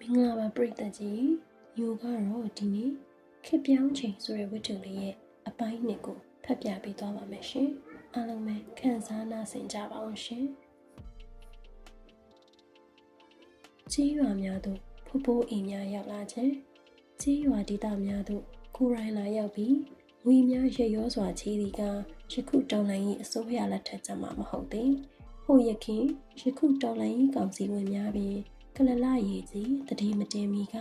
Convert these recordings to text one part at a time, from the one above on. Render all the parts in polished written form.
မင်္ဂလာပါပရိသတ်ကြီးညိုကတော့ဒီနေ့ခေတ်ပြောင်းချိန်ဆိုတဲ့ဝတ္ထုလေးရဲ့အပိုင်းနှစ်ကိုဖတ်ပြပေးသွားပါမယ်ရှင်အားလုံးပဲခံစားနာဆင်ကြပါအောင်ရှင်ကြီးရွာများသို့ဖိုးဖိုးအိမ်များရောက်လာခြင်းကြီးရွာဒေသများသို့ကိုယ်တိုင်လာရောက်ပြီးငွေများရရောစွာချီးသည်ကယခုတော်လှန်ရေးအစိုးရလက်ထက်ကျမှမဟုတ်သေးဟိုယခင်ယခုတော်လှန်ရေးကောင်စီဝင်များပင်ကလလရေးကြီးတတိမတင်မီက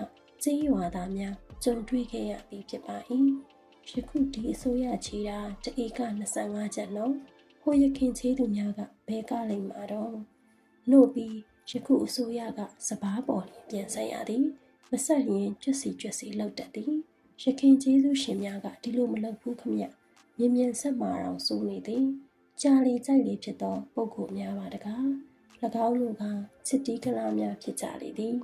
ကျေးရွာသားများကြုံတွေ့ခဲ့ရသည်ဖြစ်ပါ၏ယခုဒီအစိုးရချီတာတဧက25ကျပ်လုံးဟိုယခင်ချီသူများကဘဲကလိမ့်မှာတော့နို့ပြီးယခုအစိုးရကစပားပေါ်ပြန်ဆက်ရသည်မဆက်ရင်ကျွတ်စီလောက်တတ်သည်ယခင်ကျေးဇူးရှင်များကဒီလိုမလုပ်ဘူးခမမြင်ဆက်မာအောင်စိုးနေသည်ကြာလီကြိုက်လေဖြစ်သောပုဂ္ဂိုလ်များပါတကား၎င်းတို့ကစစ်တီးကလာများဖြစ်ကြလေသည်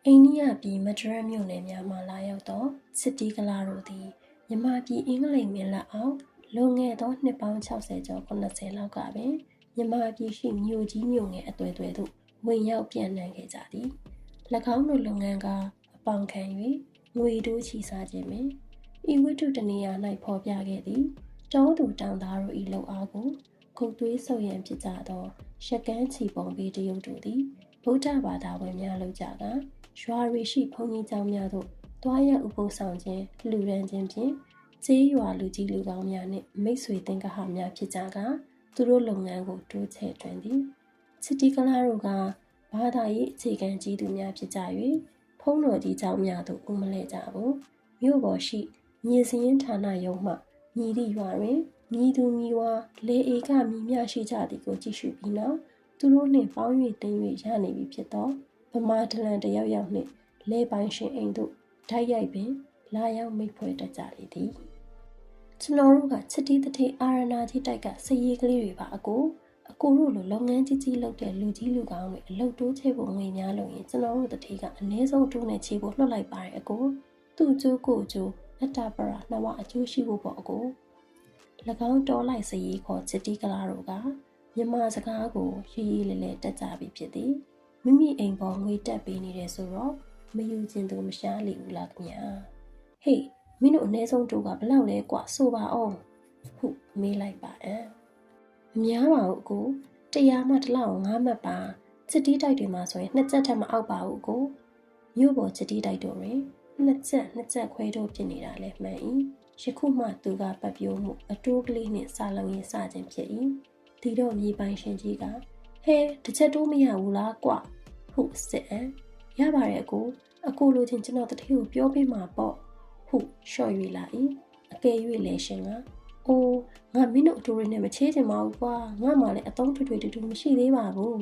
အိန္ဒိယပြည်မဒရတ်မြို့နယ်များမှလာရောက်သောစစ်တီးကလာတို့သည်မြန်မာပြည်အင်္ဂလိပ်မင်းလက်အောက်လွန်ခဲ့သောနှစ်ပေါင်း60ကျော်90လောက်ကပင်မြန်မာပြည်ရှိမြို့ကြီးမြို့ငယ်အသွယ်သွယ်သို့ဝင်ရောက်ပြန့်နှံ့ခဲ့ကြသည်၎င်းတို့လုပ်ငန်းကအပေါင်ခံ၍ငွေတိုးချီစားခြင်းပင်ဤဝတ္ထုတနေရာ၌ဖော်ပြခဲ့သည်တောသူတောင်သားတို့၏လှုပ်အားကိုခုတ်သွေးဆုပ်ရန်ဖြစ်ကြသောရှက်ကန်းချီပုံပေးတရုတ်တို့သည်ဗုဒ္ဓဘာသာဝင်များလုပ်ကြကရွာရီရှိဘုန်းကြီးကျောင်းများသို့တွားရောက်ဥပုသ်ဆောင်ခြင်းလူရန်ခြင်းဖြင့်ကျေးရွာလူကြီးလူကောင်းများနှင့်မိတ်ဆွေသင်္ကဟများဖြစ်ကြကသူတို့လုပ်ငန်းကိုတိုးချဲ့တွင်သည်စစ်တီကလာတို့ကဘာသာရေးအခြေခံကြီးသူများဖြစ်ကြ၍ဖုံးတော်ကြီးကျောင်းများသို့ဦးမလဲကြဘူးမြို့ပေါ်ရှိမြေစင်းဌာနရုံးမှမြည်သည့်ရွာတွင်မြည်သူမြည်ဝါလေဧကမြည်များရှိကြသည်ကိုကြည့်ရှုပြီးနောက်သူတို့နှင့်ပေါင်း၍တင်၍ရနေပြီဖြစ်သောဗမာဒလန်တယောက်ယောက်နှင့်လဲပိုင်းရှင်အိမ်သို့ဓာတ်ရိုက်ပင်လာရောက်မိတ်ဖွဲ့တတ်ကြလေသည်ကျွန်တော်တို့ကချစ်တီးတထိအာရနာကြီးတိုက်ကစည်ရေးကလေးတွေပါအကိုတို့လိုလုပ်ငန်းကြီးကြီးလုပ်တဲ့လူကြီးလူကောင်းတွေအလုပ်တိုးချဲ့ဖို့ငွေများလို့ရင်ကျွန်တော်တို့တထိကအနည်းဆုံးတိုးနဲ့ချေဖို့လွှတ်လိုက်ပါတယ်အကိုသူ့ကျိုးကိုကျိုးအတ္တပရာနှဝအကျိုးရှိဖို့ပေါ့အကို၎င်းတော်လိုက်စည်ရေးခေါ်ချစ်တီးကလာတို့ကမြန်မာစကားကိုရေးလဲတက်ကြပြီဖြစ်သည်မိမိအိမ်ပေါ်ငွေတက်ပေးနေတယ်ဆိုတော့မယူခြင်းသူမရှားလိဘူးလားခင်ဗျာဟေးမင်းတို့အနည်းဆုံးတိုးကဘလောက်လဲကွာဆိုပါအောင်ဟုမေးလိုက်ပါမများပါဘူးအကို100မှတစ်လောက်9မှတ်ပါချစ်တီးတိုက်တွေမှာဆိုရင်2ချက်ထက်မအောက်ပါဘူးအကိုမြို့ပေါ်ချစ်တီးတိုက်တို့တွင်2ချက်ခွဲတို့ဖြစ်နေတာလဲမှန်၏ယခုမှသူကပတ်ပြိုးမှုအတိုးကလေးနှင့်စာလုံးရေးစခြင်းဖြစ်၏ဒီတော့မြေပိုင်ရှင်ကြီးကဟဲတစ်ချက်တိုးမရဘူးလားကွဟုစစ်အံရပါတယ်အကိုလိုချင်ကျွန်တော်တတိကိုပြောပေးမှာပေါ့ဟုလျှော့၍လာ၏အကယ်၍လဲရှင်ကအိုးငါမင်းတို့အတူတွေနဲ့မချေးချင်ပါဘူးကွာငါမှလည်းအတုံးထွေတူမရှိသေးပါဘူး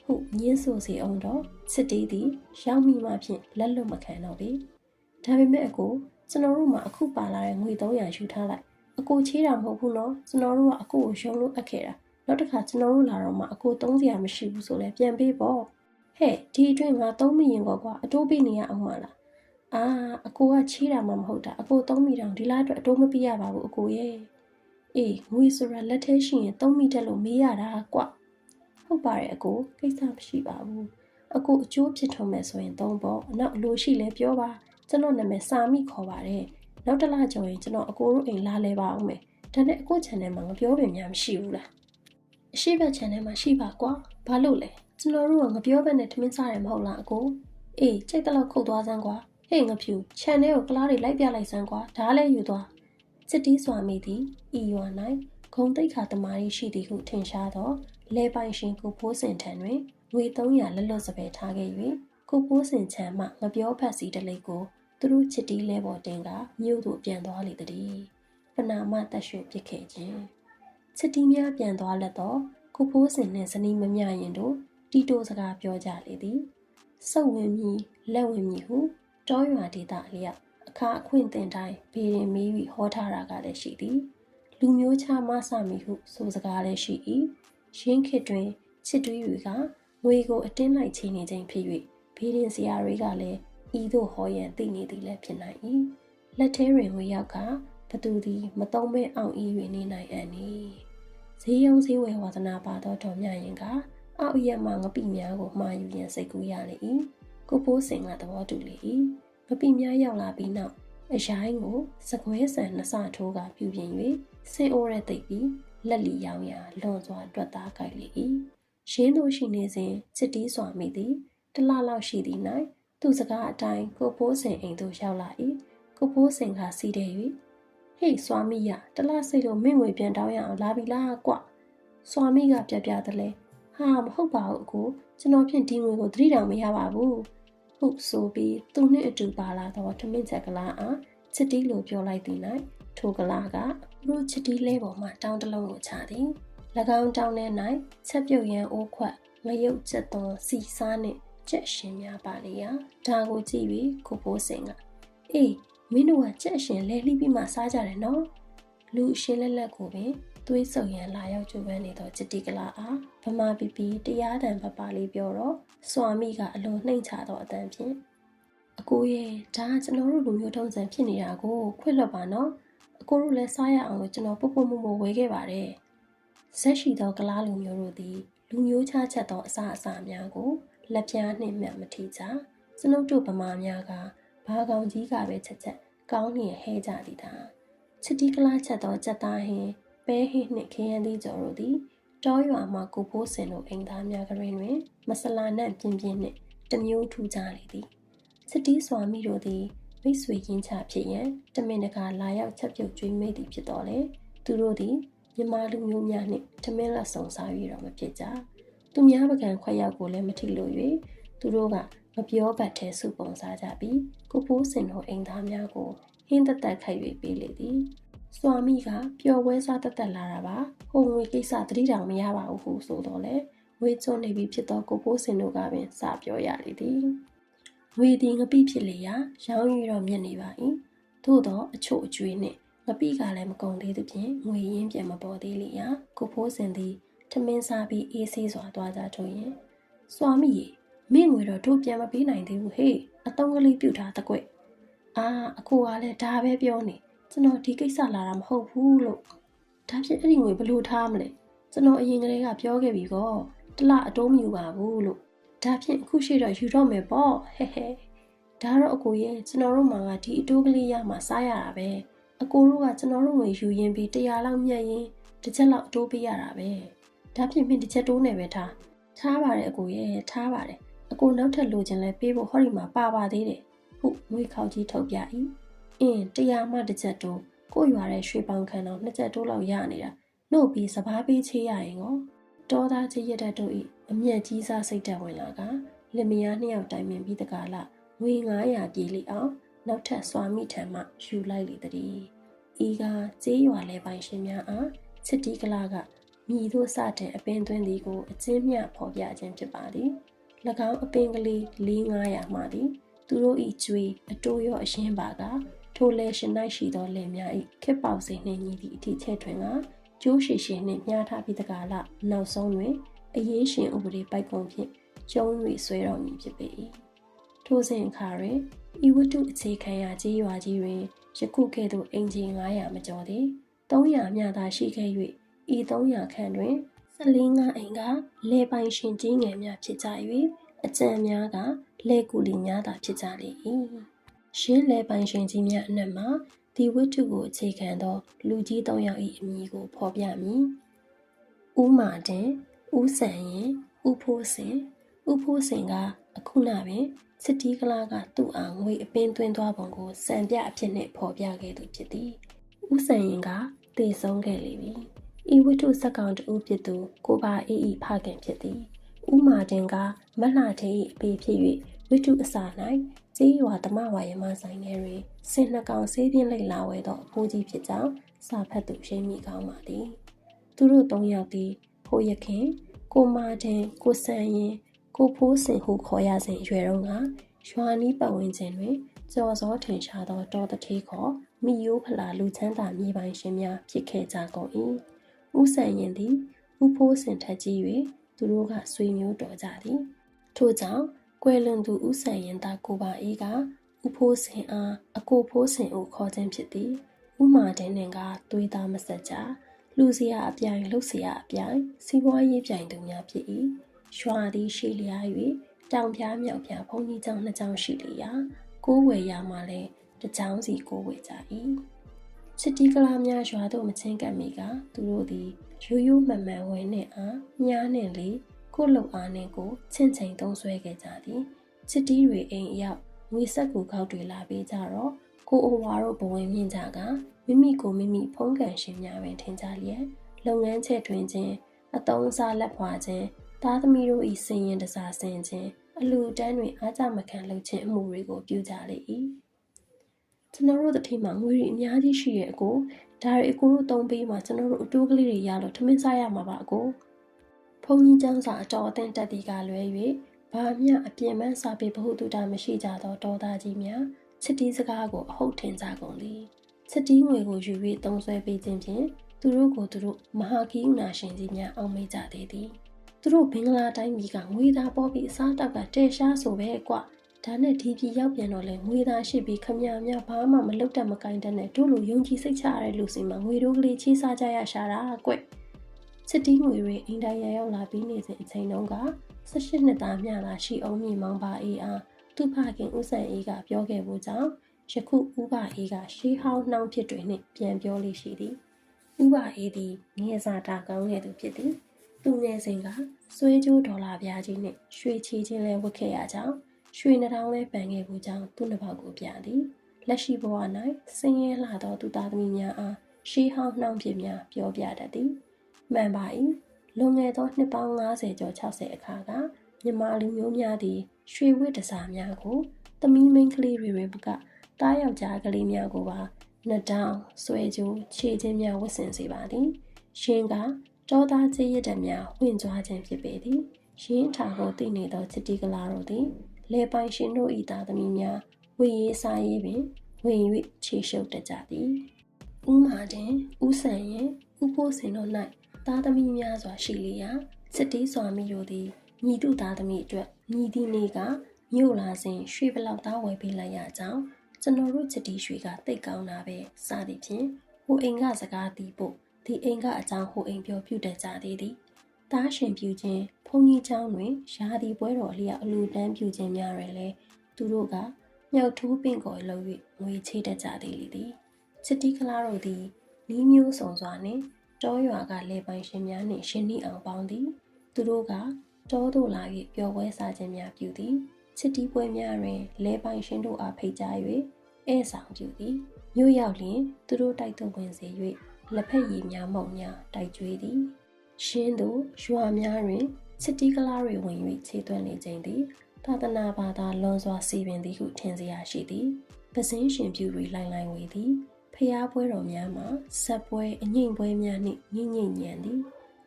ဟုညင်းဆိုစီအောင်တော့စစ်တီးသည်ရောက်မိမှဖြင့်လက်လွတ်မခံတော့ပြီဒါပေမဲ့အကိုကျွန်တော်တို့မှာအခုပါလာတဲ့ငွေ300ယူထားလိုက်အကိုချေးတာမဟုတ်ဘူးနော်ကျွန်တော်တို့ကအကိုကိုရုံလို့အပ်ခဲ့တာနောက်တစ်ခါကျွန်တော်တို့လာတော့မှအကို300မရှိဘူးဆိုလဲပြန်ပေးပေါ့ဟဲ့ဒီအတွင်းငါ3မိရင်ကွာအတိုးပေးနေရအောင်မလားအကိုကချေးတာမှမဟုတ်တာအကို3မိတောင်ဒီလားအတွက်အတိုးမပေးရပါဘူးအကိုရဲ့အေးငွေဆိုတာလက်ထဲရှိရင်3မိတက်လို့မေးရတာကွဟုတ်ပါတယ်အကိုကိစ္စမရှိပါဘူးအကိုအကျိုးဖြစ်ထွန်းမယ်ဆိုရင်3ပေါ့နောက်အလိုရှိလဲပြောပါကျွန်တော်နာမည်စာမိခေါ်ပါတယ်နောက်တစ်လကျော်ရင်ကျွန်တော်အကိုတို့အိမ်လာလဲပါအောင်မယ်ဒါနဲ့အကို channel မှာမပြောပင်များမရှိဘူးလားအရှိဘက် channel မှာရှိပါကွာဘာလို့လဲကျွန်တော်တို့ကငပြောဘက်နဲ့ထမင်းစားတယ်မဟုတ်လားအကိုအေးကြိတ်တလောက်ခုတ်သွားစမ်းကွာဟေးငဖြူ channel ကိုကလားတွေလိုက်ပြလိုက်စမ်းကွာဒါလည်းယူသွားစစ်တီးစွာမိသည်ဤရွာ၌ဂုံတိတ်ခါတမားရှိသည်ဟုထင်ရှားသောလဲပိုင်ရှင်ကိုဖိုးစင်ထံတွင်ငွေ300လက်လွတ်စပယ်ထားခဲ့၍ကိုဖိုးစင်ချမ်းမှငပြောဖက်စီတလိပ်ကိုသူတို့ချစ်တီးလဲပေါ်တင်ကမြို့သို့ပြန်သွားလေသည်ပနာမတက်ရွှေပြစ်ခဲ့ခြင်းချစ်တီးများပြန်သွားလက်တော့ကိုဖိုးစင်နှင့်ဇနီးမမြရင်တို့တီတိုစကားပြောကြလေသည်စုပ်ဝင်မည်လက်ဝင်မည်ဟုတောရွာဒေသအလျောက်အခါအခွင့်တင်တိုင်းဘေးရင်မေးပြီးဟောထားတာကလည်းရှိသည်လူမျိုးခြားမဆမီဟုဆိုစကားလည်းရှိ၏ရင်းခေတ်တွင်ချစ်တွီးတွေကငွေကိုအတင်းလိုက်ချိန်နေခြင်းဖြစ်၍ဘေးရင်စရာတွေကလည်းဤသို့ဟောရန်သိနေသည်လည်းဖြစ်နိုင်၏လက်ထဲတွင်ငွေရောက်ကဘသူသည်မသုံးမဲအောင်ဤ၍နေနိုင်အံ့နီဈေးရုံဈေးဝယ်ဝါသနာပါသောတော်မြရင်ကအောက်ရက်မှငပိများကိုမှာယူရန်စိတ်ကူးရလေ၏ ကိုဖိုးစင်ကသဘောတူလေ၏မပီများရောက်လာပြီးနောက်အရိုင်းကိုစကွဲဆန်နှစ်ဆထိုးကပြုပြင်၍ဆင်းအိုးရဲသိပ်ပြီးလက်လီရောင်ရာလွန်စွာတွက်သားကြိုက်လေ၏ရင်းတို့ရှိနေစဉ်ချစ်တီးစွာမိသည်တလလောက်ရှိသည့်၌သူစကားအတိုင်းကိုဖိုးစင်အိမ်သို့ရောက်လာ၏ကိုဖိုးစင်ကစီးတဲ့၍ဟေ့စွာမိရတလစိတ်လို့မင်းငွေပြန်တောင်းရအောင်လာပြီလားကွစွာမိကပြပြတလဲဟာမဟုတ်ပါဘူးအကိုကျွန်တော်ဖြင့်ဒီငွေကိုသတိတောင်မရပါဘူးဟုတ်ဆိုပြီးသူနှင့်အတူပါလာသောထမင်းချက်ကလာအားချစ်တီးလိုပြောလိုက်သည်၌ထိုကလာကသူတို့ချစ်တီးလဲပေါ်မှတောင်းတလုံးကိုချသည်၎င်းတောင်းထဲ၌ချက်ပြုတ်ရန်အိုးခွက်ငရုတ်ချက်သွန်စီစားနှင့်ကြက်ရှင်များပါလေရာဒါကိုကြည့်၍ကိုဖိုးစင်ကအေးမင်းတို့ကကြက်ရှင်လဲလှီးပြီးမှစားကြတယ်နော်လူအရှင်လက်လက်ကိုပင်သွေးစုံရန်လာရောက်ကြိုးပမ်းနေသောချစ်တီကလာအားဗမာပီပီတရားတန်ပပလေးပြောတော့စွာမိကအလွန်နှိမ်ချသောအတန်ဖြင့်အကိုရဲ့ဒါကကျွန်တော်တို့လူမျိုးထုံးစံဖြစ်နေတာကိုခွင့်လွှတ်ပါနော်အကိုတို့လည်းစားရအောင်လို့ကျွန်တော်ပုတ်ပုတ်မှုမှုဝေခဲ့ပါတယ်ဆက်ရှိသောကလားလူမျိုးတို့သည်လူမျိုးခြားချက်သောအစအစများကိုလက်ပြားနှင့်မှတ်မထီကြကျွန်ုပ်တို့ဗမာများကဘာကောင်ကြီးကပဲချက်ချက်ကောင်းလျင်ဟဲကြသည်သာချစ်တီကလားချက်သောကြက်သားဟင်းပဲဟင်းနှင့်ခရမ်းသီးကြော်တို့သည်တောရွာမှကိုဖိုးစင်တို့အိမ်သားများကတွင်မဆလာနံ့ပြင်းပြင်းနှင့်တမျိုးထူကြလေသည်ချစ်တီစွာမိတို့သည်မိတ်ဆွေရင်းချဖြစ်ရန်တမင်တကာလာရောက်ချက်ပြုတ်ကျွေးမိသည်ဖြစ်တော်လေသူတို့သည်မြန်မာလူမျိုးများနှင့်တမင်လက်ဆောင်စား၍တော့မဖြစ်ကြသူများပကံခွက်ရောက်ကိုလည်းမထိလို့၍သူတို့ကမပြောပတ်ထဲစုပုံစားကြပြီးကိုဖိုးစင်တို့အိမ်သားများကိုဟင်းသက်သက်ခိုက်၍ပေးလေသည်စွာမိကပျော်ပွဲစားတက်တက်လာတာပါဟိုငွေကိစ္စသတိတောင်မရပါဘူးဟုဆိုတော့လေငွေကျွန်းနေပြီဖြစ်သောကိုဖိုးစင်တို့ကပင်စပြောရလေသည်ငွေသည်ငပိဖြစ်လေရာရောင်းရတော့မြင့်နေပါ၏သို့သောအချို့အကျွေးနှင့်ငပိကလည်းမကုန်သေးသဖြင့်ငွေရင်းပြန်မပေါ်သေးလေရာကိုဖိုးစင်သည်ထမင်းစားပြီးအေးဆေးစွာသွားကြထို့ရင်စွာမိရေမင်းငွေတော့တို့ပြန်မပေးနိုင်သေးဘူးဟေ့အတုံးကလေးပြုတ်ထားတကွအာအကိုကလည်းဒါပဲပြောနေကျွန်တော်ဒီကိစ္စလာတာမဟုတ်ဘူးလို့ဒါဖြင့်အဲ့ဒီငွေဘယ်လိုထားမလဲကျွန်တော်အရင်ကတည်းကပြောခဲ့ပြီကောတလအတိုးမယူပါဘူးလို့ဒါဖြင့်အခုရှိတော့ယူတော့မယ်ပေါ့ဟဲ့ဒါတော့အကိုရဲ့ကျွန်တော်တို့မှာကဒီအတိုးကလေးရမှစားရတာပဲအကိုတို့ကကျွန်တော်တို့ငွေယူရင်ပြီး100လောက်မြတ်ရင်တစ်ချက်လောက်အတိုးပေးရတာပဲဒါဖြင့်မင်းတစ်ချက်တိုးနေပဲထားပါတယ်အကိုရဲ့ထားပါတယ်အကိုနောက်ထပ်လိုချင်လဲပေးဖို့ဟောဒီမှာပါသေးတယ်ဟုတ်ငွေခေါက်ကြီးထုတ်ပြ၏100မှတစ်ချက်တိုးကိုရွာတဲ့ရွှေပေါင်ခန်းတော့2ချက်တိုးလောက်ရနေတာနှုတ်ပြီးစပားပေးချေးရရင်ကောတောသားချစ်ရတဲ့တို့၏အမျက်ကြီးစားစိတ်တက်ဝင်လာကလင်မယား2ယောက်တိုင်ပင်ပြီးတကားလငွေ900ပြေးလိအောင်နောက်ထပ်စွာမိထံမှယူလိုက်လေသည်ဤကကျေးရွာလဲပိုင်ရှင်များအားချစ်တီကလာကမြည်တို့စတဲ့အပင်သွင်းသည်ကိုအချင်းမြဖော်ပြခြင်းဖြစ်ပါသည်၎င်းအပင်ကလေး400မှသည်သူတို့၏ကျွေးအတိုးရောအရင်ပါကထိုလဲရှင်၌ရှိသောလင်များ၏ခစ်ပေါက်စိနှင့်ညီသည့်အထီးချဲ့ထွင်ကကျိုးရှိရှိနှင့်မြားထားပြီးတကားလနောက်ဆုံးတွင်အရေးရှင်ဥပဒေပိုက်ကွန်ဖြင့်ကျုံး၍ဆွဲတော်မူဖြစ်ပေ၏ထိုစဉ်အခါတွင်ဤဝတ္ထုအခြေခံရာကြေးရွာကြီးတွင်ယခုကဲ့သို့အင်ဂျင်900မကျော်သည်300မြသာရှိခဲ့၍ဤ300ခန့်တွင်14အိမ်ကလဲပိုင်ရှင်ကြီးငယ်များဖြစ်ကြ၍အကျံများကလဲကူလီများသာဖြစ်ကြလေ၏ရှင်းလဲပိုင်ရှင်ကြီးများအနက်မှဒီဝတ္ထုကိုအခြေခံသောလူကြီး3ယောက်၏အမည်ကိုဖော်ပြမည်ဦးမာတင်ဦးစံရင်ဦးဖိုးစင်ကအခုနပင်စစ်တီးကလာကသူ့အားငွေအပင်သွင်းသွားပုံကိုစံပြအဖြစ်နှင့်ဖော်ပြခဲ့သူဖြစ်သည်ဦးစံရင်ကတည်ဆုံးခဲ့လေပြီဤဝတ္ထုစက်ကောင်တူဖြစ်သူကိုပါအေးဤဖခင်ဖြစ်သည်ဦးမာတင်ကမလှထေ၏အပေဖြစ်၍ဝတ္ထုအစာ၌ကျေးရွာဓမ္မဝါယမဆိုင်ထဲတွင်စင်နှကောင်ဆေးပြင်းလိုက်လာဝဲသောအဖိုးကြီးဖြစ်ကြောင်းစာဖတ်သူရှိမိကောင်းပါသည်သူတို့3ယောက်သည်ဟိုရခင်ကိုမာတင်ကိုစံရင်ကိုဖိုးစင်ဟုခေါ်ရစဉ်အရွယ်တုန်းကရွာနီးပတ်ဝန်းကျင်တွင်ကြော်စောထင်ရှားသောတောတထေးခေါ်မိယိုးဖလာလူချမ်းသာမြေပိုင်ရှင်များဖြစ်ခဲ့ကြကုန်၏ဦးစံရင်သည်ဦးဖိုးစင်ထက်ကြီး၍သူတို့ကဆွေမျိုးတော်ကြသည်ထို့ကြောင့်ကွယ်လွန်သူဦးစံရင်သားကိုပါအေးကဦးဖိုးစင်အားအကိုဖိုးစင်ကိုခေါ်ခြင်းဖြစ်သည်ဦးမာတင်နှင့်ကသွေးသားမဆက်ကြလူစရာအပြိုင်လှုပ်စရာအပြိုင်စီးပွားရေးပြိုင်သူများဖြစ်၏ရွာသည်ရှေ့လျား၍ တောင်ပြားမြောက်ပြားဘုံကြီးကျောင်းနှစ်ကျောင်းရှိလေရာကိုးဝယ်ရမှလည်းတစ်ကျောင်းစီကိုးဝယ်ကြ၏ချစ်တီးကလားများရွာသို့မချင်းကပ်မိကသူတို့သည်ရိုးရိုးမှန်မှန်ဝဲနှင့်အားမြားနှင့်လေကိုလှုပ်အားနှင့်ကိုချင့်ချိန်သုံးဆွဲခဲ့ကြသည်ချစ်တီးတွေအိမ်အရောက်ငွေဆက်ကူခောက်တွေလာပေးကြတော့ကိုအိုဝါတို့ဘဝင်မြင့်ကြကမိမိကိုမိမိဖုံးကန်ရှင်များပင်ထင်ကြလျက်လုပ်ငန်းချက်တွင်ချင်းအတုံးအစားလက်ဖွာခြင်းသားသမီးတို့၏စင်ရင်တစားဆင်ခြင်းအလူတန်းတွင်အားကြမခံလုပ်ခြင်းအမှုတွေကိုပြုကြလေ၏ကျွန်တော်တို့တတိမှာငွေတွေအများကြီးရှိရဲ့အကိုဒါတွေအကိုတို့သုံးပေးမှကျွန်တော်တို့အတိုးကလေးတွေရလို့ထမင်းစားရမှာပါအကိုဖုန်ကြီးကျောင်းစာအတော်အသင့်တက်တီကလွဲ၍ဘာမျှအပြင်းပန်းစာပေဘ ഹു တုတာမရှိကြသောတောသားကြီးများချစ်တီးစကားကိုအဟုတ်ထင်ကြကုန်သည်ချစ်တီးငွေကိုယူ၍သုံးဆွဲပေးခြင်းဖြင့်သူတို့ကိုသူတို့မဟာကီးဥနာရှင်ကြီးများအောင်မေးကြသေးသည်သူတို့ဘင်္ဂလားတိုင်းပြည်ကငွေသားပေါ်ပြီးအစားတောက်ကတဲရှားဆိုပဲကွာဒါနဲ့ဒီပြည်ရောက်ပြန်တော့လေငွေသားရှိပြီးခမများများဘာမှမလုပ်တတ်မကိုင်းတတ်နဲ့တို့လိုယုံကြည်စိတ်ချရတဲ့လူစီမှာငွေတို့ကလေးချေးစားကြရရှာတာကွချစ်တီးငွေတွေအိမ်တိုင်းရောက်လာပြီးနေစဉ်အချိန်တုန်းက18နှစ်သားမျှသာရှိအောင်မြေမောင်ပါအေးအားသူ့ဖခင်ဦးဆန်အေးကပြောခဲ့ဖို့ကြောင့်ယခုဦးပါအေးကရှေးဟောင်းနှောင်းဖြစ်တွေနှင့်ပြန်ပြောလေးရှိသည်ဦးပါအေးသည်ငယ်စာတာကောင်းခဲ့သူဖြစ်သည်သူငယ်စဉ်ကဆွဲကြိုးဒေါ်လာပြားကြီးနှင့်ရွှေချီချင်းလဲဝတ်ခဲ့ရကြောင်းရွှေနှထောင်းလဲပန်ခဲ့ဖို့ကြောင့်သူ့နှစ်ပေါက်ကိုပြသည်လက်ရှိဘဝ၌ဆင်းရဲလာသောသူသားသမီးများအားရှေးဟောင်းနှောင်းဖြစ်များပြောပြတတ်သည်မှန်ပါ၏လွန်ခဲ့သောနှစ်ပေါင်း50ကျော်60အခါကမြန်မာလူမျိုးများသည်ရွှေဝတ်တစားများကိုသမီးမိန်းကလေးတွေမကတားယောက်ျားကလေးများကိုပါနှစ်တောင်ဆွဲကြိုးခြေချင်းများဝတ်ဆင်စေပါသည်ရှင်ကတောသားချစ်ရတဲ့များဝင်ကြွားခြင်းဖြစ်ပေသည်ရင်းထာကိုသိနေသောချစ်တီကလာတို့သည်လေပိုင်ရှင်တို့၏သားသမီးများဝေရေးစားရေးပင်ဝင်၍ခြေရှုပ်တတ်ကြသည်ဥမာတင်ဥဆန်ရင်ဥဖို့စင်တို့၌သားသမီးများစွာရှိလျာချစ်တီစွာမိတို့သည်ညီတို့သားသမီးအတွက်ညီသည့်နေ့ကမြို့လာစဉ်ရွှေဘလောက်သားဝယ်ပေးလိုက်ရကြောင်းကျွန်တော်တို့ချစ်တီရွှေကတိတ်ကောင်းတာပဲစသည်ဖြင့်ဟိုအိမ်ကစကားတီးဖို့ဒီအိမ်ကအကြောင်းဟိုအိမ်ပြောပြတတ်ကြသေးသည်တားရှင်ပြူခြင်းဘုန်းကြီးကျောင်းတွင်ရာသီပွဲတော်လျောက်အလူတန်းပြူခြင်းများရယ်လဲသူတို့ကမြောက်ထိုးပင့်ကိုလှုပ်၍ငွေချေးတတ်ကြသေးလေသည်ချစ်တီကလားတို့သည်နီးမျိုးစုံစွာနှင့်တောရွာကလေပိုင်ရှင်များနှင့်ရှင်နှီးအောင်ပေါင်းသည်သူတို့ကတောသို့လာ၍ပျော်ပွဲစားခြင်းများပြုသည်ချစ်တီပွဲများတွင်လေပိုင်ရှင်တို့အားဖိတ်ကြား၍ဧည့်ဆောင်ပြုသည်မြို့ရောက်လျင်သူတို့တိုက်သို့ဝင်စေ၍လက်ဖက်ရည်များမုံများတိုက်ကျွေးသည်ရှင်းသူရွာများတွင်ချစ်တီကလားတွေဝင်၍ခြေသွင်းနေခြင်းသည်သာသနာဘာသာလွန်စွာစီပင်သည်ဟုထင်စရာရှိသည်ပစင်းရှင်ပြူတွေလိုင်းဝေသည်ဖျားပွဲတော်များမှာဆက်ပွဲအငိမ့်ပွဲများနှင့်ညင်ညင်ညံသည်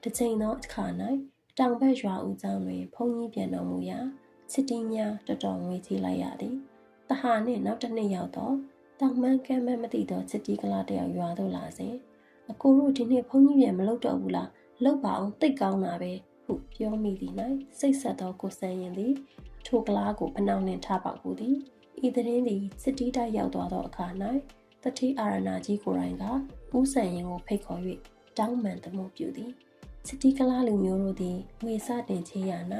တစ်ချိန်သောအခါ၌တောင်ဘက်ရွာဦးကျောင်းတွင်ဘုန်းကြီးပြန်တော်မူရာချစ်တီများတော်တော်ငွေကြီးလိုက်ရသည်တဟာနှင့်နောက်တစ်နှစ်ရောက်တော့တောင်မှန်းကမ်းမှန်းမသိသောချစ်တီကလားတယောက်ရွာသို့လာစဉ်အကိုတို့ဒီနေ့ဘုန်းကြီးပြန်မလုပ်တော့ဘူးလားလုပ်ပါအောင်တိတ်ကောင်းတာပဲဟုပြောမိသည်၌စိတ်ဆက်သောကိုဆန်းရင်သည်ထိုကလားကိုဖနှောင်းနှင့်ထားပေါက်ဟူသည်ဤသတင်းသည်ချစ်တီတိုက်ရောက်သွားသောအခါ၌တတိအာရဏကြီးကိုယ်တိုင်ကဦးဆန်ရင်ကိုဖိတ်ခေါ်၍တောင်းပန်သမှုပြုသည်ချစ်တီကလားလူမျိုးတို့သည်ငွေစတင်ချေရ၌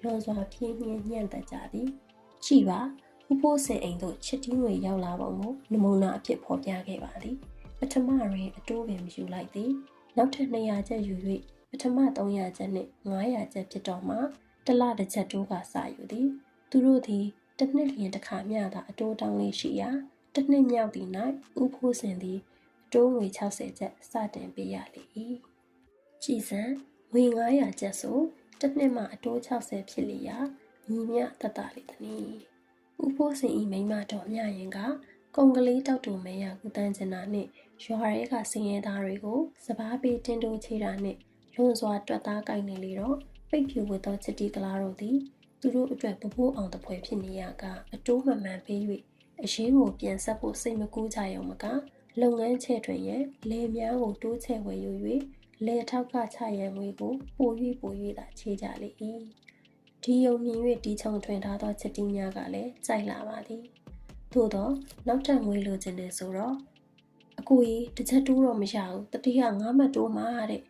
လွန်စွာပြင်းပြင်းညံ့တတ်ကြသည်ကြည့်ပါဥပိုးစင်အိမ်သို့ချစ်တီငွေရောက်လာပုံကိုနမူနာအဖြစ်ဖော်ပြခဲ့ပါသည်ပထမတွင်အတိုးပင်ယူလိုက်သည်နောက်ထပ်200ကျပ်ယူ၍ပထမ300ကျပ်နှင့်900ကျပ်ဖြစ်တော့မှတစ်လတစ်ချက်တိုးကစယူသည်သူတို့သည်တစ်နှစ်လျင်တစ်ခါမျှသာအတိုးတောင်းလေးရှိရာတစ်နှစ်မြောက်သည့်၌ဥဖိုးစင်သည်အတိုးငွေ60ကျပ်စတင်ပေးရလေ၏ကြည်စံငွေ900ကျပ်ဆိုတစ်နှစ်မှအတိုး60ဖြစ်လျာညီမျှတတ်တာလေသည်ဥဖိုးစင်၏မိမတော်မြရင်ကကုံကလေးတောက်တူမဲရကူတန်းကျင်တာနှင့်ရွာရဲကစင်ရဲသားတွေကိုစပားပေးတင်တိုးချေတာနှင့်လွန်စွာတွက်သားကိုက်နေလေတော့ပိတ်ဖြူဝတ်သောချစ်တီကလားတို့သည်သူတို့အတွက်ပပိုးအောင်တပွဲဖြစ်နေရကအတိုးမှန်မှန်ပေး၍အရင်းကိုပြန်ဆက်ဖို့စိတ်မကူးကြရုံမကလုပ်ငန်းချဲ့တွင်ရဲ့လေများကိုတိုးချဲ့ဝယ်ယူ၍လေထောက်ကချရန်ငွေကိုပို၍သာချေကြလေ၏ဒီယုံမြင်၍တီချုံထွင်ထားသောချစ်တီများကလည်းကြိုက်လာပါသည်သို့တော့နောက်ထပ်ငွေလိုချင်တယ်ဆိုတော့အကိုကြီးတစ်ချက်တိုးတော့မရဘူးတတိယ9မှတ်တိုးမှာတဲ့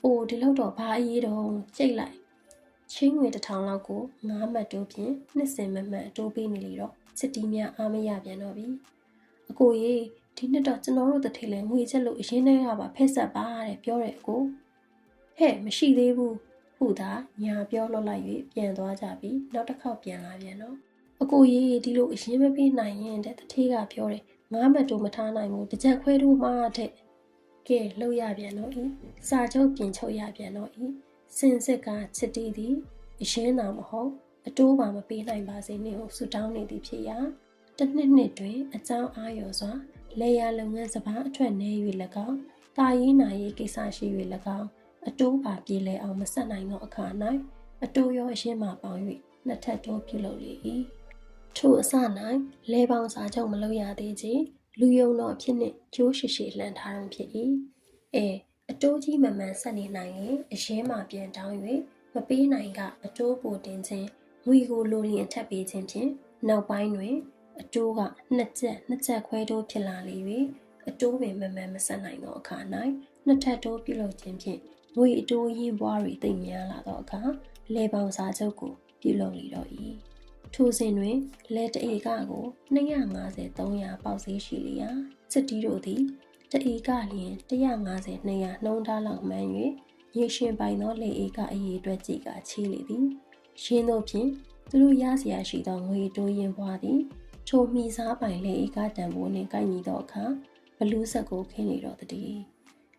အိုဒီလောက်တော့ဘာအရေးတော့ကြိတ်လိုက် ချင်းငွေ1000လောက်ကို9မှတ်တိုးဖြင့်နှစ်စဉ်မမှတ်တိုးပေးနေလေတော့စစ်တီးများအားမရပြန်တော့ပြီအကိုကြီးဒီနှစ်တော့ကျွန်တော်တို့တထေးလဲငွေချက်လို့အရင်တည်းကပါဖက်ဆက်ပါတဲ့ပြောတယ်အကိုဟဲ့မရှိသေးဘူးဟုသာညာပြောလွတ်လိုက်၍ပြန်သွားကြပြီးနောက်တစ်ခေါက်ပြန်လာပြန်တော့အကိုကြီးဒီလိုအရင်မပေးနိုင်ရင်တဲ့တထေးကပြောတယ်9မှတ်တိုးမထားနိုင်ဘူးတစ်ချက်ခွဲတိုးမှတဲ့ကဲလှုပ်ရပြန်တော့ဤစာချုပ်ပြင်ချုပ်ရပြန်တော့ဤစင်စစ်ကချစ်တီးသည်အရှင်းသာမဟုတ်အတိုးပါမပေးနိုင်ပါစေနှင့်ဟုဆုတောင်းနေသည်ဖြစ်ရာတစ်နှစ်တွင်အကြောင်းအားလျော်စွာလေယာလုပ်ငန်းစပါးအထွက်နေ၍၎င်းတာရေးနာရေးကိစ္စရှိ၍၎င်းအတိုးပါပြေလဲအောင်မဆက်နိုင်သောအခါ၌အတိုးရောအရှင်းမှပေါင်း၍နှစ်ထပ်တိုးပြုလုပ်လေ၏ထို့အစ၌လဲပေါင်းစာချုပ်မလုပ်ရသေးချေလူယုံတော်အဖြစ်နှင့်ကျိုးရှိရှိလှန်ထားတော်ဖြစ်၏အတိုးကြီးမမှန်ဆက်နေနိုင်ရင်အရှင်းမှပြန်တောင်း၍မပေးနိုင်ကအတိုးပိုတင်ခြင်းငွေကိုလိုလျင်ထပ်ပေးခြင်းဖြင့်နောက်ပိုင်းတွင်အတိုးကနှစ်ချက်ခွဲတိုးဖြစ်လာလေ၍အတိုးပင်မမှန်မဆက်နိုင်သောအခါ၌နှစ်ထပ်တိုးပြုလုပ်ခြင်းဖြင့်ငွေအတိုးရင်းပွားတွေသိမ့်များလာသောအခါလဲပေါင်းစာချုပ်ကိုပြုလုပ်လေတော့၏ထိုစဉ်တွင်လဲတဧကကို250-300ပေါက်ဈေးရှိလျာစစ်တီးတို့သည်တဧကလျင်150-200နှုံးထားလောက်မှန်း၍ရေရှင်ပိုင်သောလေဧကအရေးအတွက်ကြည်ကချီးလေသည်ရှင်းသောဖြင့်သူတို့ရเสียရှိသောငွေတိုးရင်ပွားသည်ထိုမိစားပိုင်လေဧကတန်ဖိုးနှင့်ကိုက်ညီသောအခါဘလူးဆက်ကိုခင်းလေတော့တည်း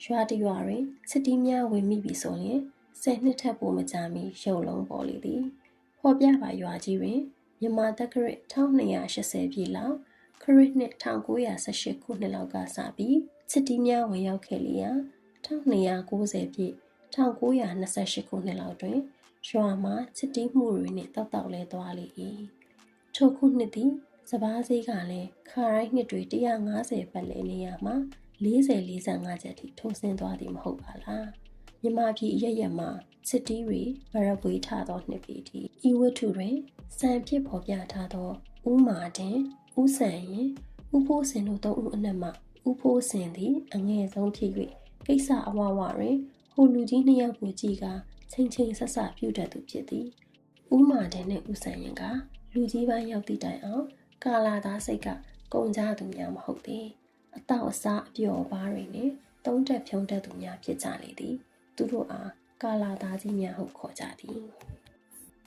ရွာတရွာတွင်စစ်တီးများဝင်မိပြီဆိုရင်10နှစ်ထက်ပိုမကြာမီရုပ်လုံးပေါ်လေသည်ဖော်ပြပါရွာကြီးတွင်မြန်မာတက္ကရာ1280ပြည်လောက်ခရစ်နှစ်1918ခုနှစ်လောက်ကစပြီးစစ်တီးများဝင်ရောက်ခဲ့လျာ1290ပြည့်1928ခုနှစ်လောက်တွင်ရွာမှာစစ်တီးမှုတွေနှင့်တောက်လဲသွားလေ၏ထိုခုနှစ်သည်စပါးဈေးကလည်းခါရိုင်းနှစ်တွေ150ပတ်လဲနေရမှာ40-45ချက်ထိထိုးဆင်းသွားသည်မဟုတ်ပါလားမြန်မာပြည်အရမှာစစ်တီးတွေဗရပွေးထသောနှစ်ပေသည်ဤဝတ္ထုတွင်စံဖြစ်ဖော်ပြထားသောဦးမာတင်ဦးဆန်ရင်ဦးဖိုးစင်တို့သုံးဦးအနက်မှဦးဖိုးစင်သည်အငယ်ဆုံးဖြစ်၍ကိစ္စအဝဝတွင်ဟိုလူကြီးနှစ်ယောက်ကိုကြည့်ကချင်းဆက်ဆပြုတတ်သူဖြစ်သည်ဦးမာတင်နှင့်ဦးဆန်ရင်ကလူကြီးပိုင်းရောက်သည့်တိုင်အောင်ကာလာသားစိတ်ကကုံကြသူများမဟုတ်သည်အတော့အစားအပျော်ပါးတွေနှင့်တုံးတက်ဖြုံးတတ်သူများဖြစ်ကြလေသည်သူတို့အားကာလာသားကြီးများဟုခေါ်ကြသည်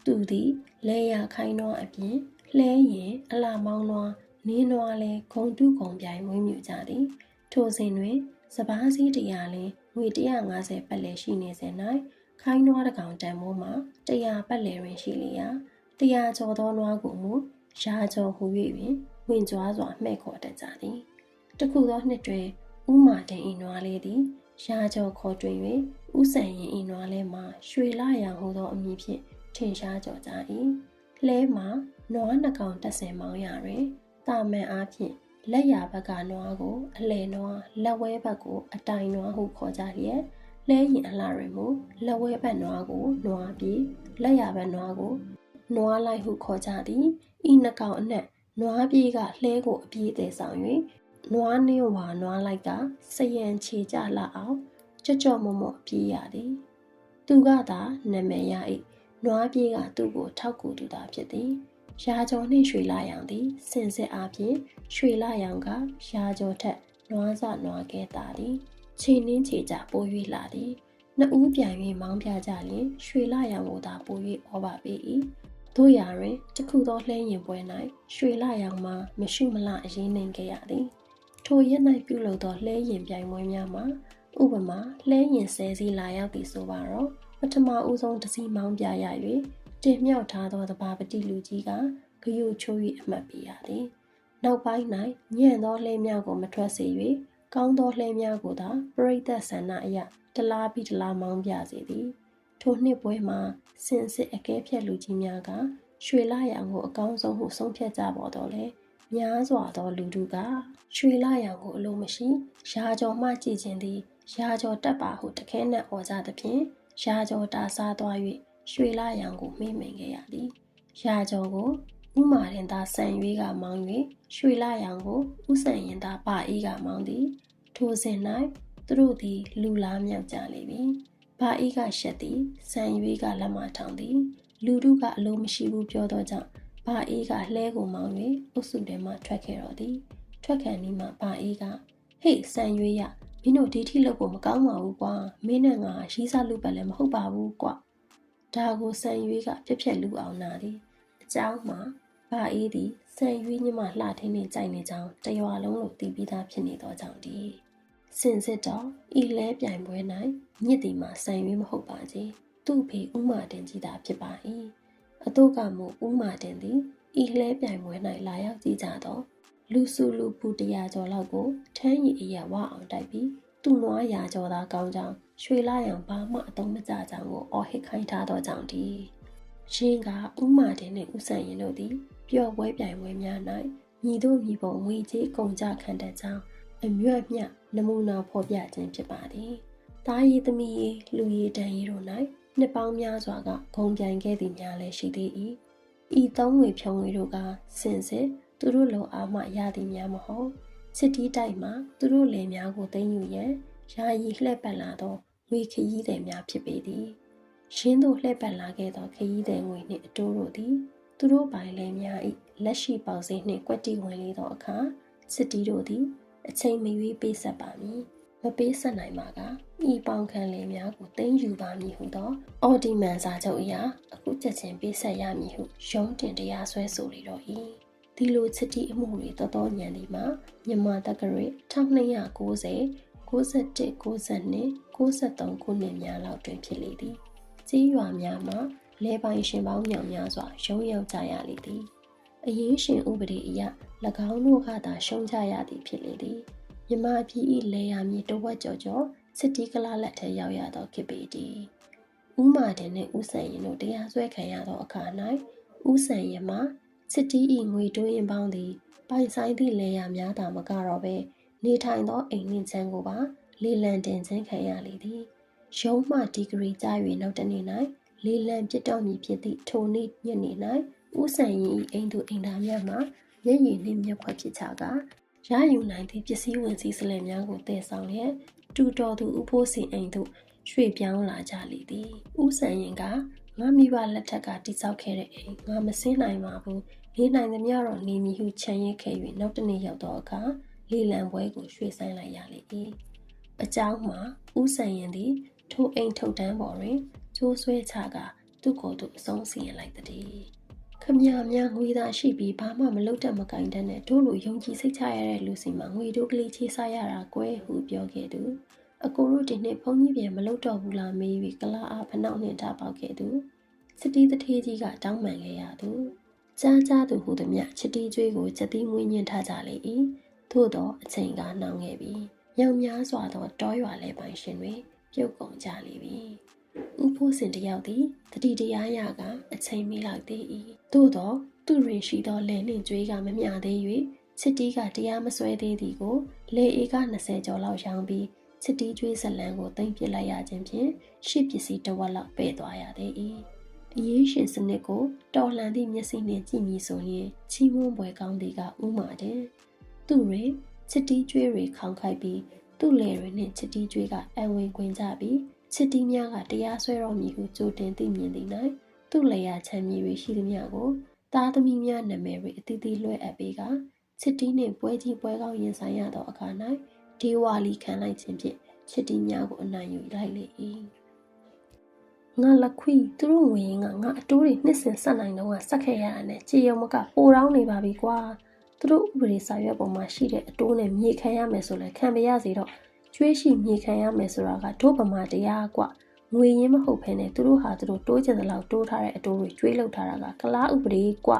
သူသည်လဲရခိုင်းသောအပြင်လှဲရင်အလာမောင်းသောနင်းသောလဲဂုံတုဂုံပြိုင်မွေးမြူကြသည်ထိုစဉ်တွင်စပားစည်းတရားလင်ငွေ150ပတ်လည်ရှိနေစဉ်၌ခိုင်းသောတကောင်တန်မိုးမှာ100ပတ်လည်တွင်ရှိလျာ100ကျော်သောနွားကိုမူရာကျော်ဟူ၍ပင်ဝင်ကြွားစွာမှဲ့ခေါ်တတ်ကြသည်တခုသောနှစ်တွင်ဥမာတင်၏နွားလေးသည်ရာကျော်ခေါ်တွင်၍ဥဆန်ရင်၏နွားလေးမှာရွှေလရောင်ဟူသောအမည်ဖြင့်ထင်ရှားကြော်ကြ၏လဲမှာနွား2ကောင်တက်ဆင်မောင်းရတွင်တာမန်အားဖြင့်လက်ရဘက်ကနွားကိုအလဲနွားလက်ဝဲဘက်ကိုအတိုင်နွားဟုခေါ်ကြလျက်လဲရင်အလှတွင်မူလက်ဝဲဘက်နွားကိုနွားပြီးလက်ရဘက်နွားကိုနွားလိုက်ဟုခေါ်ကြသည်ဤ2ကောင်အနက်နွားပြေးကလှဲကိုအပြေးသေးဆောင်၍နွားနှင်းဝါနွားလိုက်ကစရန်ချေကြလာအောင်ကြော့မော့ပြေးရသည်သူကသာနာမည်ရ၏နွားပြေးကသူ့ကိုထောက်ကူသူသာဖြစ်သည်ရာကျော်နှင့်ရွှေလာရောင်သည်စင်စစ်အားဖြင့်ရွှေလာရောင်ကရာကျော်ထက်နွားစနွားကဲတာသည်ခြေနှင်းခြေကြပိုး၍လာသည်နှစ်ဦးပြန်၍မောင်းပြကြလျင်ရွှေလာရောင်ကိုသာပိုး၍ဩပါပေ၏တို့ရာတွင်တခုသောလှဲရင်ပွဲ၌ရွှေလာရောင်မှာမရှိမလအရင်နှင်ခဲ့ရသည်ထိုရက်၌ပြုလုပ်သောလှဲရင်ပြိုင်ပွဲများမှာဥပမာလှဲရင်10စီးလာရောက်သည်ဆိုပါတော့ပထမဦးဆုံးတစ်စီးမောင်းပြရ၍တင်မြောက်ထားသောတဘာပတိလူကြီးကဂယုချိုး၍အမှတ်ပေးရသည်နောက်ပိုင်း၌ညံ့သောလှဲများကိုမထွက်စေ၍ကောင်းသောလှဲများကိုသာပရိသတ်ဆန္ဒအရတလားပြီးတလားမောင်းပြစေသည်ထိုနှစ်ပွဲမှာစင်စစ်အကဲဖြတ်လူကြီးများကရွှေလာရောင်ကိုအကောင်းဆုံးဟုဆုံးဖြတ်ကြပေါ်တော့လေများစွာသောလူတို့ကရွှေလာရောင်ကိုအလိုမရှိရာကျော်မှကြည်ခြင်းသည်ရာကျော်တက်ပါဟုတခဲနဲ့ဩကြသဖြင့်ရာကျော်တာစားသွား၍ရွှေလာရောင်ကိုမိမ့်မိန်ခဲ့ရသည်ရာကျော်ကိုဥမာရင်သာဆန်ရွေးကမောင်း၍ရွှေလာရောင်ကိုဥဆန်ရင်သာပါအေးကမောင်းသည်ထိုစဉ်၌သူတို့သည်လူလားမြောက်ကြလေပြီပ ဘာအေးကရှက်သည်စံရွေးကလက်မထောင်သည်လူတို့ကအလိုမရှိဘူးပြောတော့ကြောင့်ဘာအေးကလှဲကိုမောင်း၍အုပ်စုထဲမှထွက်ခဲ့တော့သည်ထွက်ခံပြီးမှဘာအေးကဟေ့စံရွေးရမင်းတို့ဒီထိလုပ်ဖို့မကောင်းပါဘူးကွာမင်းနဲ့ငါရီးစားလူပတ်လည်းမဟုတ်ပါဘူးကွာဒါကိုစံရွေးကပြက်ပြက်လူအောင်နာသည်အเจ้าမှာဘာအေးသည်စံရွေးညမလှထင်းနေကြိုက်နေကြောင်းတရွာလုံးလို့တီးပြီးသားဖြစ်နေသောကြောင့်ဒီစင်စစ်တော့ဤလဲပြိုင်ပွဲ၌မြစ်တီမှာစံရွေးမဟုတ်ပါကြီးသူ့ဖေဥမာတင်ကြီးသာဖြစ်ပါ၏အတော့ကမူဥမာတင်သည်ဤလဲပြိုင်ပွဲ၌လာရောက်ကြည့်ကြတော့လူစုလူပူ100ကျော်လောက်ကိုထမ်းရည်အရဝအောင်တိုက်ပြီးသူ့နွားရာကျော်သားကောင်းကြောင်ရွှေလာရံဘာမှအသုံးမကျကြောင်ကိုအော်ဟစ်ခိုင်းထားသောကြောင့်ဒီရှင်းကဥမာတင်နှင့်ဥဆန်ရင်တို့သည်ပျော်ပွဲပြိုင်ပွဲများ၌ညီတို့ညီပုံငွေကြေးကုန်ကြခံတဲ့ကြောင်းအမြတ်မြနမူနာဖော်ပြခြင်းဖြစ်ပါသည်တားရည်သမီးရည်လူရည်တန်ရည်တို့၌နှစ်ပေါင်းများစွာကဂုံပြိုင်ခဲ့သည်များလည်းရှိသေး၏ဤသုံးငွေဖြုံငွေတို့ကစင်စစ်သူတို့လုံအားမှရသည်များမဟုတ်စစ်တီးတိုက်မှသူတို့လယ်များကိုသိမ်းယူရန်ယာယီလှည့်ပတ်လာသောငွေခရီးသည်များဖြစ်ပေသည်ရှင်းသို့လှည့်ပတ်လာခဲ့သောခရီးသည်ငွေနှင့်အတိုးတို့သည်သူတို့ပိုင်လယ်များ၏လက်ရှိပေါက်ဈေးနှင့်ကွက်တီဝင်လေသောအခါစစ်တီးတို့သည်အချိန်မရွေးပေးဆက်ပါမည်မပေးဆက်နိုင်ပါကဤပေါင်ခံလယ်များကိုသိမ်းယူပါမည်ဟုသောအော်ဒီမန်စာချုပ်အရာအခုချက်ချင်းပေးဆက်ရမည်ဟုရုံးတင်တရားစွဲဆိုလေတော့၏ဒီလိုချစ်တီအမှုတွေတော်တော်ညံသည်မှာမြန်မာတက္ကရာ1290 91 92 93ခုနှစ်များလောက်တွင်ဖြစ်လေသည်ကြေးရွာများမှာလဲပိုင်ရှင်ပေါင်းမြောင်များစွာရုံးရောက်ကြရလေသည်အရေးရှင်ဥပဒေအရ၎င်းတို့ကသာရှုံးကြရသည်ဖြစ်လေသည်မြမပြည်၏လေယာမြေတဝက်ကျော်ကျော်စစ်တီကလာလက်ထဲရောက်ရသောခေတ်ပေသည်ဥမာတင်နှင့်ဥဆန်ရင်တို့တရားစွဲခံရသောအခါ၌ဥဆန်ရင်မှာစစ်တီ၏ငွေတိုးရင်ပေါင်းသည်ပိုင်ဆိုင်သည့်လေယာများသာမကတော့ပဲနေထိုင်သောအိမ်နှင့်ချမ်းကိုပါလေလံတင်ခြင်းခံရလေသည်ရုံးမှဒီဂရီကျ၍နောက်တနေ့၌လေလံပြစ်တော်မူဖြစ်သည့်ထိုနေ့ညနေ၌ဥဆန်ရင်၏အိမ်သူအိမ်သားများမှမျက်ရည်နှင့်မျက်ခွက်ဖြစ်ချကရယူနိုင်သည့်ပစ္စည်းဝင်စည်းစလဲများကိုတည်ဆောင်လျက်တူတော်သူဥဖိုးစင်အိမ်သို့ရွှေ့ပြောင်းလာကြလေသည်ဥဆန်ရင်ကငါမိဘလက်ထက်ကတိစောက်ခဲ့တဲ့အိမ်ငါမစင်းနိုင်ပါဘူးနေနိုင်သမျှတော့နေမည်ဟုခြံရိပ်ခဲ့၍နောက်တနေ့ရောက်သောအခါလေလံပွဲကိုရွှေ့ဆိုင်လိုက်ရလေ၏အကြောင်းမှာဥဆန်ရင်သည်ထိုအိမ်ထုတ်တန်းပေါ်တွင်ကျိုးဆွဲချကသူ့ကိုယ်သူအဆုံးစီရင်လိုက်သည်ခမရများငွေသာရှိပြီးဘာမှမလုပ်တတ်မကင်တတ်နဲ့တို့လိုယုံကြည်စိတ်ချရတဲ့လူစီမှာငွေတို့ကလေးချေးစားရတာကွယ်ဟုပြောခဲ့သူအကိုတို့ဒီနေ့ဘုန်းကြီးပြန်မလုပ်တော့ဘူးလားမေးပြီးကလာအားဖနှောက်နှင့်ထားပေါက်ခဲ့သူစစ်တီးတထေးကြီးကတောင်းပန်ခဲ့ရသူကြားသူဟူသည်မြချစ်တီးကျွေးကိုချက်တီးမွေးညှင်းထားကြလေ၏သို့တော့အချိန်ကနှောင်းခဲ့ပြီမြောင်များစွာသောတောရွာလဲပိုင်ရှင်တွေပြုတ်ကုန်ကြလေပြီဥဖိုးစင်တယောက်သည်တတိတရားရကအချိန်မီလိုက်သေး၏သို့တော့သူတွင်ရှိသောလဲနှင့်ကျွေးကမမျှသေး၍ချစ်တီးကတရားမစွဲသေးသည်ကိုလေအေက20ကျော်လောက်ရောင်းပြီးချစ်တီးကျွေးဇလန်းကိုသိမ်းပစ်လိုက်ရခြင်းဖြင့်ရှစ်ပစ္စည်းတစ်ဝက်လောက်ပဲ့သွားရသေး၏အရေးရှင်စနစ်ကိုတော်လှန်သည့်မျက်စိနှင့်ကြည့်မည်ဆိုရင်ချီးမွမ်းပွဲကောင်းသည်ကဥမာတယ်သူတွင်ချစ်တီးကျွေးတွေခေါင်ခိုက်ပြီးသူ့လေတွေနှင့်ချစ်တီးကျွေးကအဝင်ခွင်ကြပြီးချစ်တီးများကတရားစွဲတော်မူဟုကြိုတင်သိမြင်သည်၌သူ့လေယာချမ်းမြေတွေရှိသည်များကိုသားသမီးများနာမည်တွေအသီးသီးလွှဲအပ်ပေးကချစ်တီးနှင့်ပွဲကြီးပွဲကောင်းရင်ဆိုင်ရသောအခါ၌ဒေဝါလီခံလိုက်ခြင်းဖြင့်ချစ်တီးများကိုအနိုင်ယူလိုက်လေ၏ငါလက်ခွီသူတို့ငွေရင်ကငါအတိုးတွေနှစ်စင်ဆက်နိုင်တော့ဆက်ခဲ့ရတာနဲ့ကြေရုံမကပိုတောင်းနေပါပြီကွာသူတို့ဥပဒေစာရွက်ပေါ်မှာရှိတဲ့အတိုးနဲ့မြေခံရမယ်ဆိုလဲခံပါရစေတော့ကျွေးရှိမြေခံရမယ်ဆိုတာကတို့ဗမာတရားကွငွေရင်းမဟုတ်ဘဲနဲ့သူတို့ဟာသူတို့တိုးချင်တဲ့လောက်တိုးထားတဲ့အတိုးတွေကျွေးလောက်ထားတာကကလားဥပဒေကွ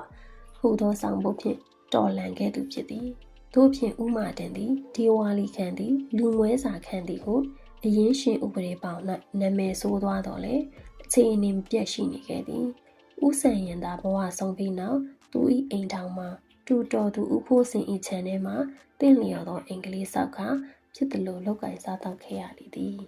ဟူသောဆောင်ပုဒ်ဖြင့်တော်လန်ခဲ့သူဖြစ်သည်တို့ဖြင့်ဥမာတင်သည်ဒီဝါလီခံသည်လူငွဲစာခံသည်ဟုအရင်ရှင်ဥပဒေပေါင်း၌နာမည်ဆိုးသွားတော့လေအခြေအနေမပြတ်ရှိနေခဲ့သည်ဥဆန်ရင်သာဘဝဆုံးပြီးနောက်သူ၏အိမ်ထောင်မှာတူတော်သူဥဖိုးစင်၏ခြံထဲမှာတင့်လျော်သောအင်္ဂလိပ်ဆောက်ခါဖြစ်သလိုလောက်ကင်စားတော့ခဲ့ရသည်